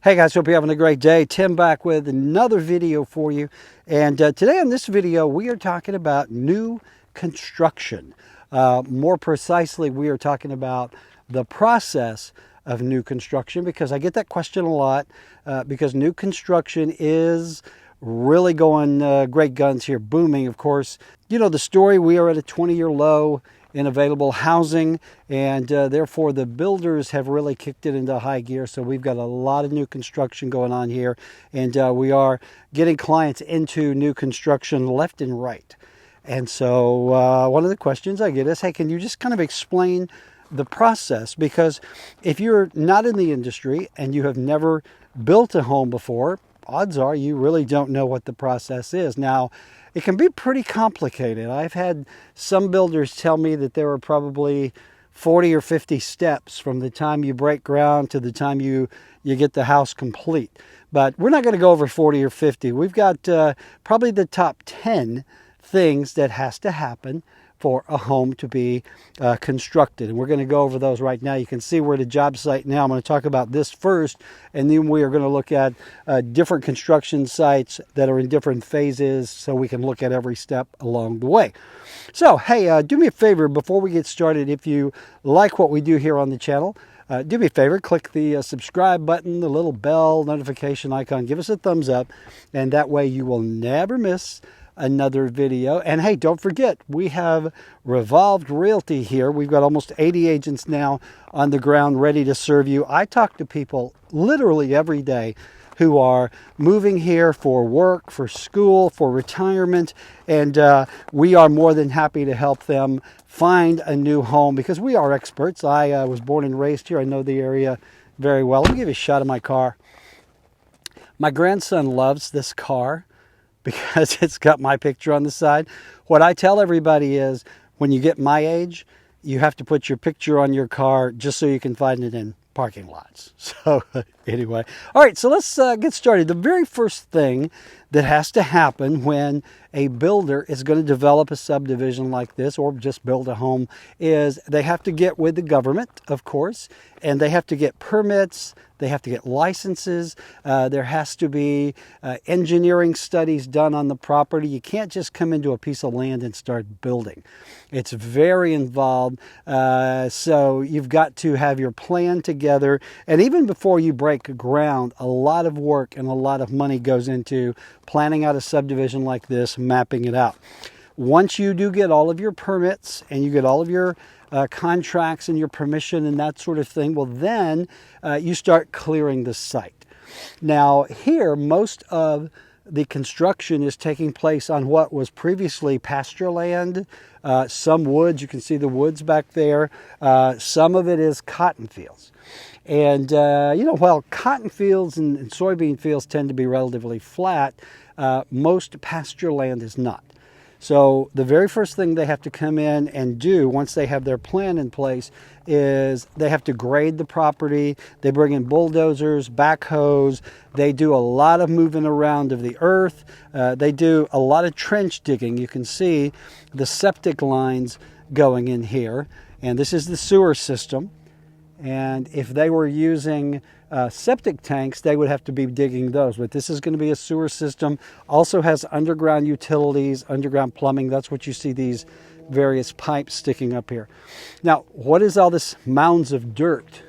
Hey guys, hope you're having a great day. Tim back with another video for you. And today on this video, we are talking about new construction. More precisely, we are talking about the process of new construction, because I get that question a lot, because new construction is really going great guns here, booming. Of course, you know the story. We are at a 20-year low in available housing, and therefore the builders have really kicked it into high gear. So we've got a lot of new construction going on here, and we are getting clients into new construction left and right. And so one of the questions I get is, hey, can you just kind of explain the process? Because if you're not in the industry and you have never built a home before, odds are you really don't know what the process is. Now, it can be pretty complicated. I've had some builders tell me that there are probably 40 or 50 steps from the time you break ground to the time you get the house complete. But we're not going to go over 40 or 50. We've got probably the top 10 things that has to happen for a home to be constructed. And we're going to go over those right now. You can see we're at a job site now. I'm going to talk about this first, and then we are going to look at different construction sites that are in different phases so we can look at every step along the way. So, hey, do me a favor before we get started. If you like what we do here on the channel, do me a favor, click the subscribe button, the little bell notification icon, give us a thumbs up, and that way you will never miss another video. And hey, don't forget, we have Revolved Realty here. We've got almost 80 agents now on the ground ready to serve you. I talk to people literally every day who are moving here for work, for school, for retirement, and we are more than happy to help them find a new home because we are experts. I was born and raised here. I know the area very well. Let me give you a shot of my car. My grandson loves this car because it's got my picture on the side. What I tell everybody is, when you get my age, you have to put your picture on your car just so you can find it in parking lots. So anyway, all right, so let's get started. The very first thing that has to happen when a builder is going to develop a subdivision like this or just build a home is they have to get with the government, of course, and they have to get permits. They have to get licenses. There has to be engineering studies done on the property. You can't just come into a piece of land and start building. It's very involved. So you've got to have your plan together. And even before you break ground, a lot of work and a lot of money goes into planning out a subdivision like this, mapping it out. Once you do get all of your permits and you get all of your contracts and your permission and that sort of thing, well, then you start clearing the site. Now here, most of the construction is taking place on what was previously pasture land, some woods. You can see the woods back there. Some of it is cotton fields. And, while cotton fields and soybean fields tend to be relatively flat, most pasture land is not. So the very first thing they have to come in and do once they have their plan in place is they have to grade the property. They bring in bulldozers, backhoes. They do a lot of moving around of the earth. They do a lot of trench digging. You can see the septic lines going in here. And this is the sewer system. And if they were using septic tanks, they would have to be digging those. But this is going to be a sewer system. Also has underground utilities, underground plumbing. That's what you see these various pipes sticking up here. Now, what is all this mounds of dirt?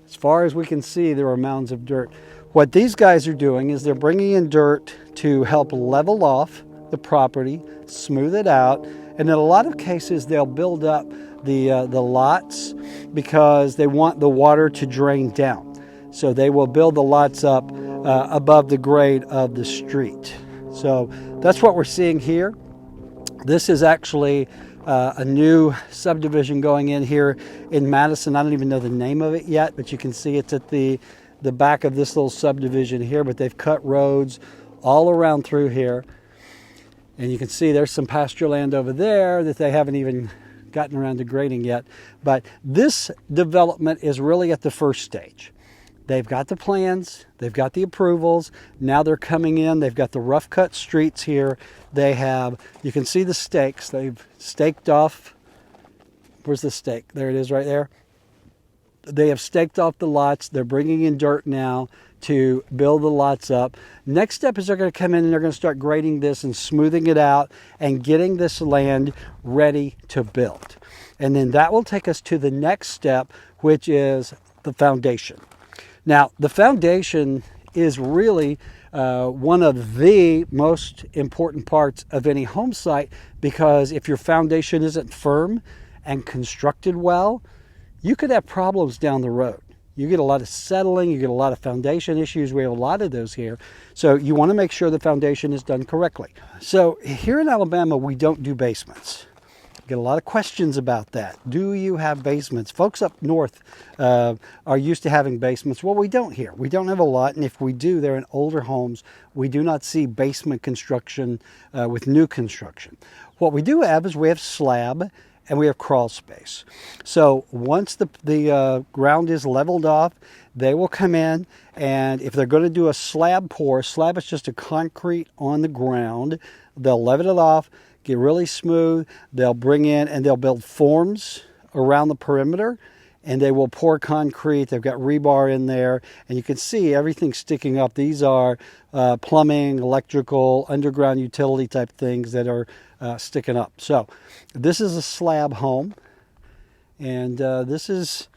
As far as we can see, there are mounds of dirt. What these guys are doing is they're bringing in dirt to help level off the property, smooth it out, and in a lot of cases, they'll build up the lots because they want the water to drain down. So they will build the lots up above the grade of the street. So that's what we're seeing here. This is actually a new subdivision going in here in Madison. I don't even know the name of it yet, but you can see it's at the back of this little subdivision here. But they've cut roads all around through here. And you can see there's some pasture land over there that they haven't even gotten around to grading yet. But this development is really at the first stage. They've got the plans, they've got the approvals, now they're coming in, they've got the rough cut streets here. They have, you can see the stakes, they've staked off, where's the stake? There it is right there. They have staked off the lots. They're bringing in dirt now to build the lots up. Next step is they're going to come in and they're going to start grading this and smoothing it out and getting this land ready to build. And then that will take us to the next step, which is the foundation. Now, the foundation is really one of the most important parts of any home site, because if your foundation isn't firm and constructed well, you could have problems down the road. You get a lot of settling, you get a lot of foundation issues. We have a lot of those here. So you want to make sure the foundation is done correctly. So here in Alabama, we don't do basements. Get a lot of questions about that. Do you have basements? Folks up north are used to having basements. Well, we don't here. We don't have a lot, and if we do, they're in older homes. We do not see basement construction with new construction. What we do have is we have slab and we have crawl space. So once the ground is leveled off, they will come in, and if they're going to do a slab pour, slab is just a concrete on the ground. They'll level it off, get really smooth. They'll bring in and they'll build forms around the perimeter, and they will pour concrete. They've got rebar in there, and you can see everything sticking up. These are plumbing, electrical, underground utility type things that are sticking up. So this is a slab home, and this is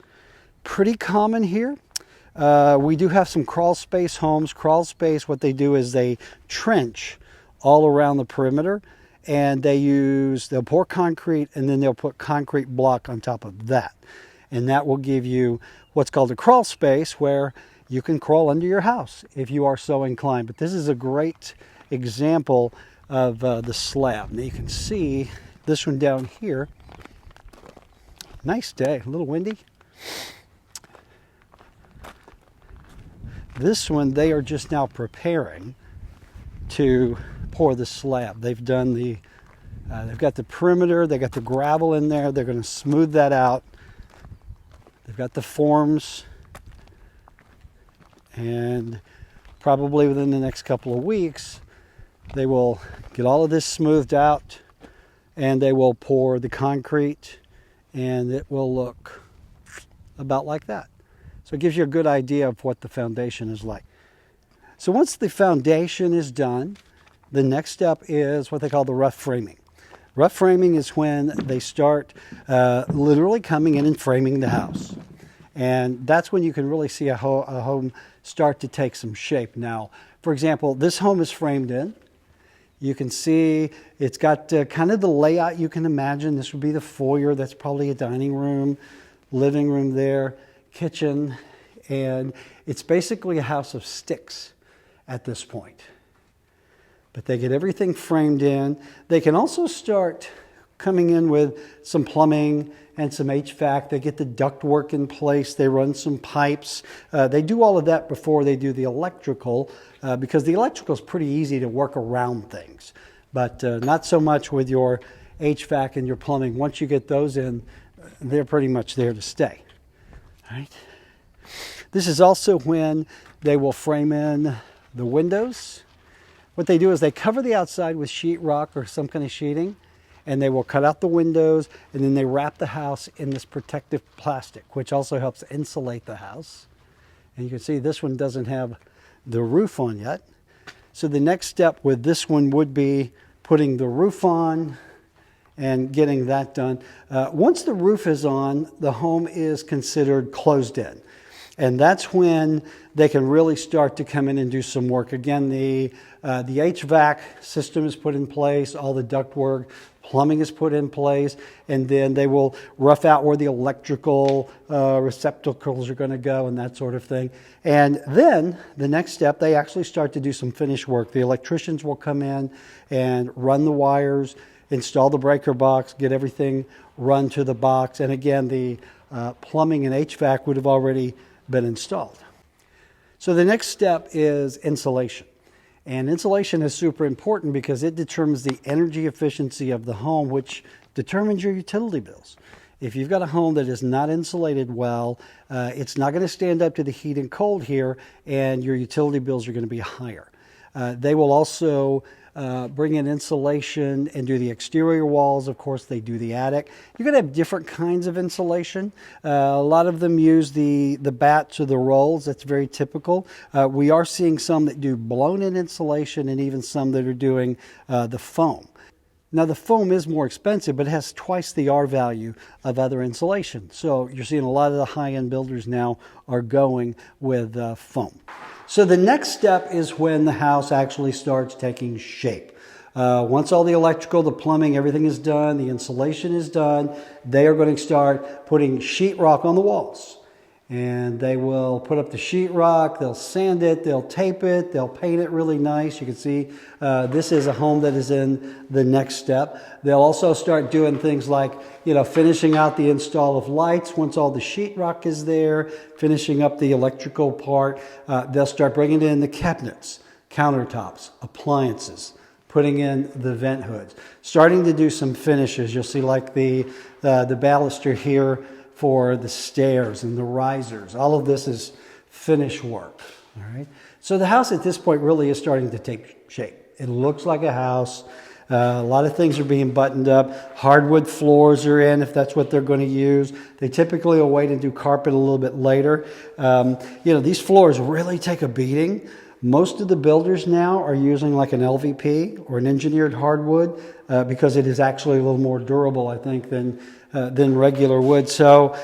pretty common here. We do have some crawl space homes. Crawl space, what they do is they trench all around the perimeter, and they'll pour concrete, and then they'll put concrete block on top of that. And that will give you what's called a crawl space, where you can crawl under your house if you are so inclined. But this is a great example of the slab. Now you can see this one down here. Nice day, a little windy. This one, they are just now preparing to pour the slab. They've done they've got the perimeter, they got the gravel in there. They're going to smooth that out. They've got the forms, and probably within the next couple of weeks, they will get all of this smoothed out, and they will pour the concrete, and it will look about like that. So it gives you a good idea of what the foundation is like. So once the foundation is done, the next step is what they call the rough framing. Rough framing is when they start literally coming in and framing the house. And that's when you can really see a home start to take some shape. Now, for example, this home is framed in. You can see it's got kind of the layout you can imagine. This would be the foyer. That's probably a dining room, living room there, kitchen. And it's basically a house of sticks at this point. But they get everything framed in. They can also start coming in with some plumbing and some HVAC. They get the ductwork in place. They run some pipes. They do all of that before they do the electrical, because the electrical is pretty easy to work around things, but not so much with your HVAC and your plumbing. Once you get those in, they're pretty much there to stay. All right. This is also when they will frame in the windows. What they do is they cover the outside with sheetrock or some kind of sheeting, and they will cut out the windows, and then they wrap the house in this protective plastic, which also helps insulate the house. And you can see this one doesn't have the roof on yet. So the next step with this one would be putting the roof on and getting that done. Once the roof is on, the home is considered closed in. And that's when they can really start to come in and do some work. Again, the HVAC system is put in place, all the ductwork, plumbing is put in place, and then they will rough out where the electrical receptacles are going to go and that sort of thing. And then the next step, they actually start to do some finish work. The electricians will come in and run the wires, install the breaker box, get everything run to the box. And again, the plumbing and HVAC would have already been installed. So the next step is insulation. And insulation is super important because it determines the energy efficiency of the home, which determines your utility bills. If you've got a home that is not insulated well, it's not going to stand up to the heat and cold here, and your utility bills are going to be higher. They will also bring in insulation and do the exterior walls. Of course, they do the attic. You're going to have different kinds of insulation. A lot of them use the bats or the rolls. That's very typical. We are seeing some that do blown-in insulation and even some that are doing the foam. Now, the foam is more expensive, but it has twice the R value of other insulation. So you're seeing a lot of the high-end builders now are going with foam. So the next step is when the house actually starts taking shape. Once all the electrical, the plumbing, everything is done, the insulation is done, they are going to start putting sheetrock on the walls. And they will put up the sheetrock, they'll sand it, they'll tape it, they'll paint it really nice. You can see this is a home that is in the next step. They'll also start doing things like, finishing out the install of lights once all the sheetrock is there, finishing up the electrical part. They'll start bringing in the cabinets, countertops, appliances, putting in the vent hoods, starting to do some finishes. You'll see like the baluster here for the stairs and the risers. All of this is finish work. All right. So the house at this point really is starting to take shape. It looks like a house. A lot of things are being buttoned up. Hardwood floors are in if that's what they're going to use. They typically will wait and do carpet a little bit later. These floors really take a beating. Most of the builders now are using like an LVP or an engineered hardwood because it is actually a little more durable, I think, than regular wood. So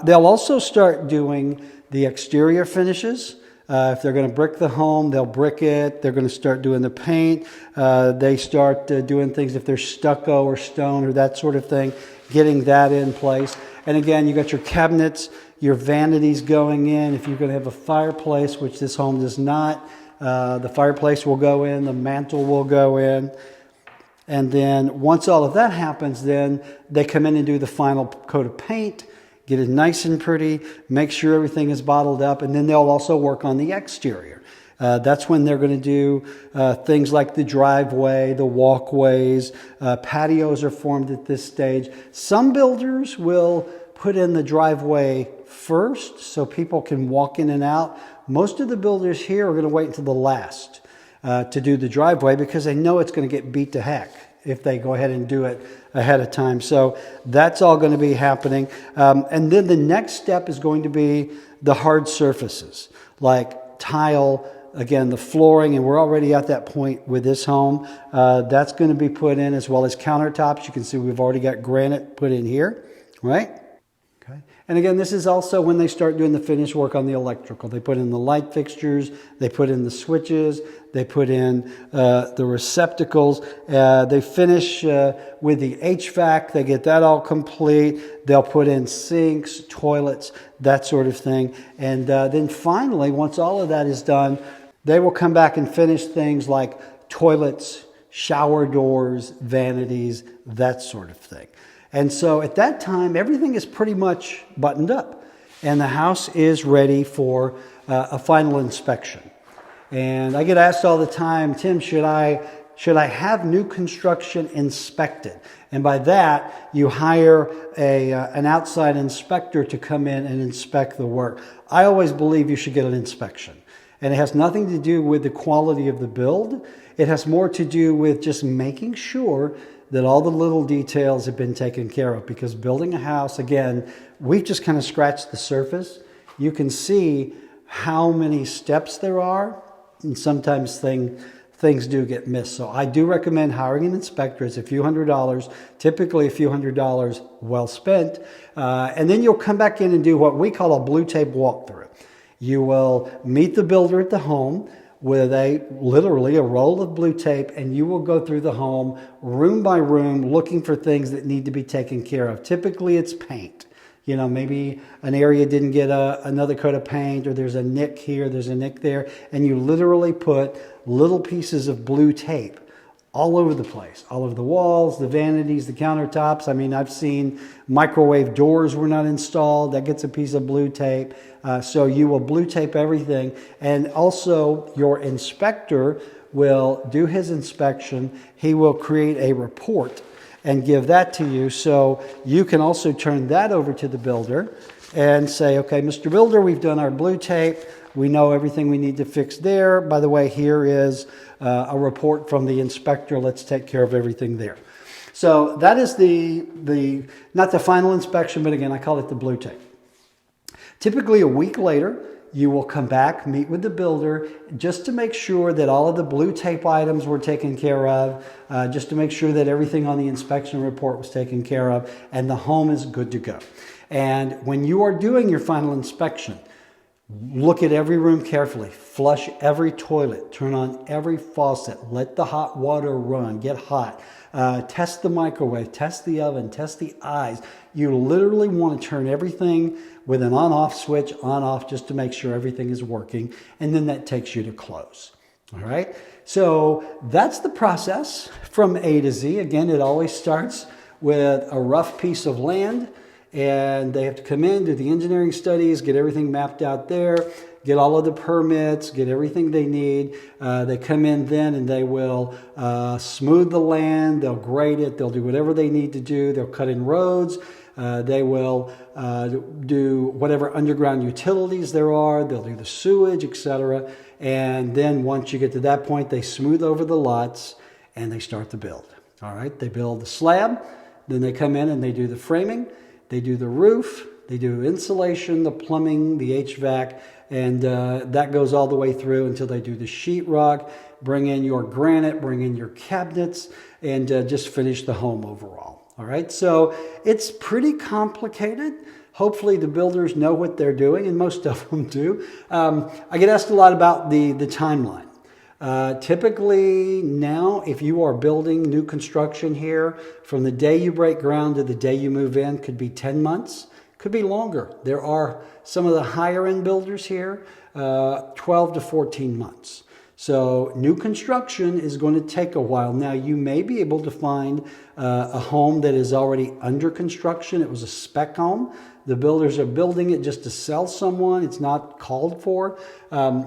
they'll also start doing the exterior finishes. If they're going to brick the home, they'll brick it. They're going to start doing the paint. They start doing things if there's stucco or stone or that sort of thing, getting that in place. And again, you got your cabinets, your vanities going in. If you're going to have a fireplace, which this home does not, the fireplace will go in, the mantle will go in. And then once all of that happens, then they come in and do the final coat of paint, get it nice and pretty, make sure everything is bottled up, and then they'll also work on the exterior. That's when they're going to do things like the driveway, the walkways, patios are formed at this stage. Some builders will put in the driveway first so people can walk in and out. Most of the builders here are going to wait until the last to do the driveway because they know it's going to get beat to heck if they go ahead and do it ahead of time. So that's all going to be happening. And then the next step is going to be the hard surfaces like tile, again, the flooring, and we're already at that point with this home. That's going to be put in as well as countertops. You can see we've already got granite put in here, right? Okay. And again, this is also when they start doing the finish work on the electrical. They put in the light fixtures, they put in the switches, they put in the receptacles. They finish with the HVAC. They get that all complete. They'll put in sinks, toilets, that sort of thing. And then finally, once all of that is done, they will come back and finish things like toilets, shower doors, vanities, that sort of thing. And so at that time, everything is pretty much buttoned up. And the house is ready for a final inspection. And I get asked all the time, Tim, should I have new construction inspected? And by that, you hire an outside inspector to come in and inspect the work. I always believe you should get an inspection. And it has nothing to do with the quality of the build. It has more to do with just making sure that all the little details have been taken care of. Because building a house, again, we've just kind of scratched the surface. You can see how many steps there are. And sometimes things do get missed. So I do recommend hiring an inspector. It's a few $100s, typically a few $100 well spent. And then you'll come back in and do what we call a blue tape walkthrough. You will meet the builder at the home with literally a roll of blue tape, and you will go through the home room by room looking for things that need to be taken care of. Typically it's paint. Maybe an area didn't get another coat of paint, or there's a nick here, there's a nick there, and you literally put little pieces of blue tape all over the place, all over the walls, the vanities, the countertops. I mean, I've seen microwave doors were not installed. That gets a piece of blue tape. So you will blue tape everything. And also your inspector will do his inspection. He will create a report and give that to you. So you can also turn that over to the builder and say, okay, Mr. Builder, we've done our blue tape. We know everything we need to fix there. By the way, here is a report from the inspector. Let's take care of everything there. So that is not the final inspection, but again, I call it the blue tape. Typically a week later, you will come back, meet with the builder, just to make sure that all of the blue tape items were taken care of, just to make sure that everything on the inspection report was taken care of, and the home is good to go. And when you are doing your final inspection, look at every room carefully, flush every toilet, turn on every faucet, let the hot water run, get hot, test the microwave, test the oven, test the eyes. You literally want to turn everything with an on-off switch, on-off, just to make sure everything is working, and then that takes you to close. All right, so that's the process from A to Z. Again, it always starts with a rough piece of land, and they have to come in, do the engineering studies, get everything mapped out there, get all of the permits, get everything they need. They come in then and they will smooth the land, they'll grade it, they'll do whatever they need to do, they'll cut in roads, they will do whatever underground utilities there are, they'll do the sewage, etc. And then once you get to that point, they smooth over the lots and they start to build. All right, they build the slab, then they come in and they do the framing, they do the roof, they do insulation, the plumbing, the HVAC, and that goes all the way through until they do the sheetrock, bring in your granite, bring in your cabinets, and just finish the home overall. All right, so it's pretty complicated. Hopefully the builders know what they're doing, and most of them do. I get asked a lot about the timeline. Typically now, if you are building new construction here, from the day you break ground to the day you move in, could be 10 months, could be longer. There are some of the higher end builders here, 12 to 14 months. So new construction is going to take a while. Now you may be able to find a home that is already under construction. It was a spec home. The builders are building it just to sell someone. It's not called for.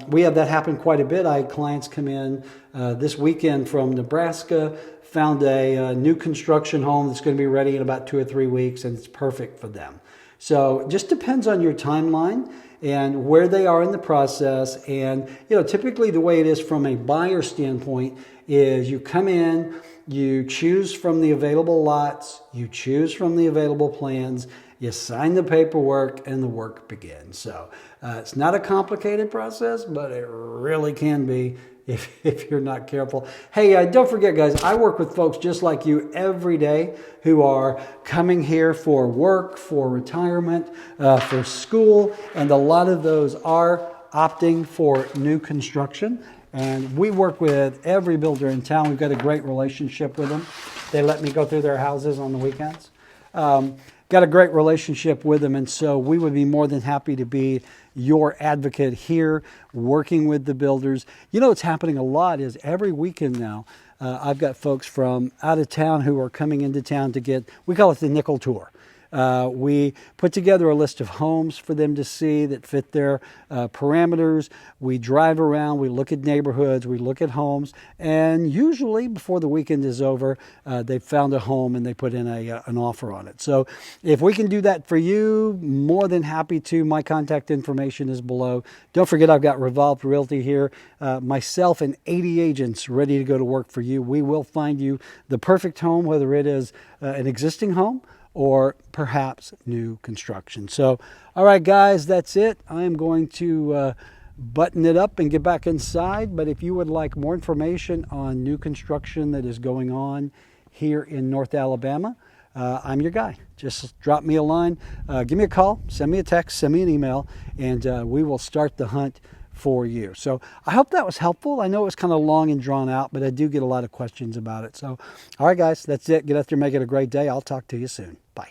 We have that happen quite a bit. I had clients come in this weekend from Nebraska, found a new construction home that's going to be ready in about 2 or 3 weeks, and it's perfect for them. So it just depends on your timeline and where they are in the process. And typically the way it is from a buyer standpoint is you come in, you choose from the available lots, you choose from the available plans, you sign the paperwork, and the work begins. So it's not a complicated process, but it really can be if you're not careful. Hey, don't forget, guys, I work with folks just like you every day who are coming here for work, for retirement, for school, and a lot of those are opting for new construction. And we work with every builder in town. We've got a great relationship with them. They let me go through their houses on the weekends. Got a great relationship with them, and so we would be more than happy to be your advocate here, working with the builders. What's happening a lot is every weekend now, I've got folks from out of town who are coming into town to get, we call it the nickel tour. We put together a list of homes for them to see that fit their parameters. We drive around, we look at neighborhoods, we look at homes, and usually before the weekend is over, they've found a home and they put in an offer on it. So if we can do that for you, more than happy to. My contact information is below. Don't forget, I've got Revolved Realty here, myself and 80 agents ready to go to work for you. We will find you the perfect home, whether it is an existing home or perhaps new construction. So, all right, guys, that's it. I am going to button it up and get back inside. But if you would like more information on new construction that is going on here in North Alabama, I'm your guy. Just drop me a line, give me a call, send me a text, send me an email, and we will start the hunt for you. So I hope that was helpful. I know it was kind of long and drawn out, but I do get a lot of questions about it. So, all right, guys, that's it. Get out there, make it a great day. I'll talk to you soon. Bye.